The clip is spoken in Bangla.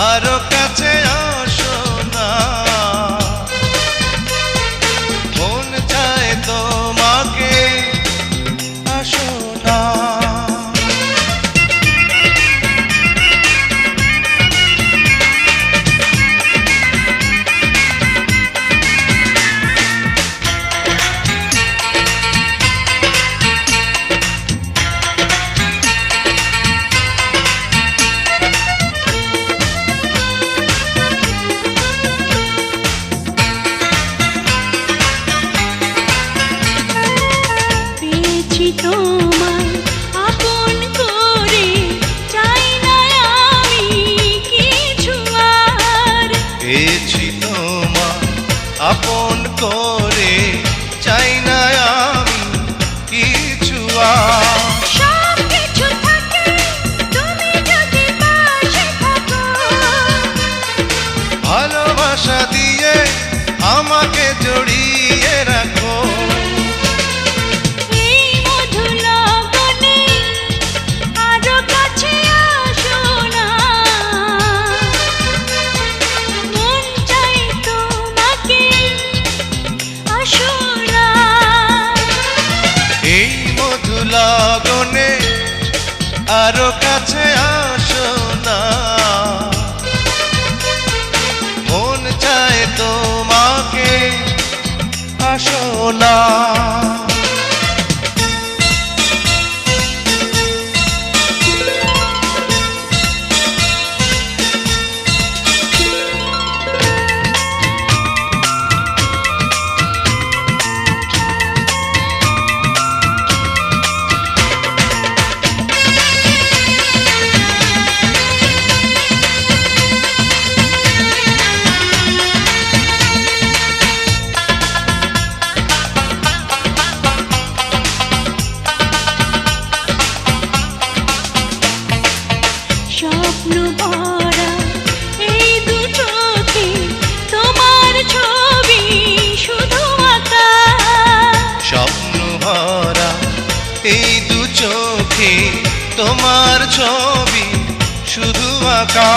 আরো কাছে আসো না, মন চায় তোমাকে, আসো না। তোমায় আপন করে চাই না আমি কিছু আর, পেয়েছি তোমায় আপন করে চাই না আমি কিছু আর। সব কিছু থাকে তুমি যদি পাশে থাকো, ভালোবাসা দিয়ে আমাকে জড়িয়ে রাখো। লগনে আরো কাছে আসো না, মন চায় তোমাকে, আসো না। স্বপ্ন ভরা এই দু চোখে তোমার ছবি শুধু আঁকা, স্বপ্ন ভরা এই দু চোখে তোমার ছবি শুধু আঁকা।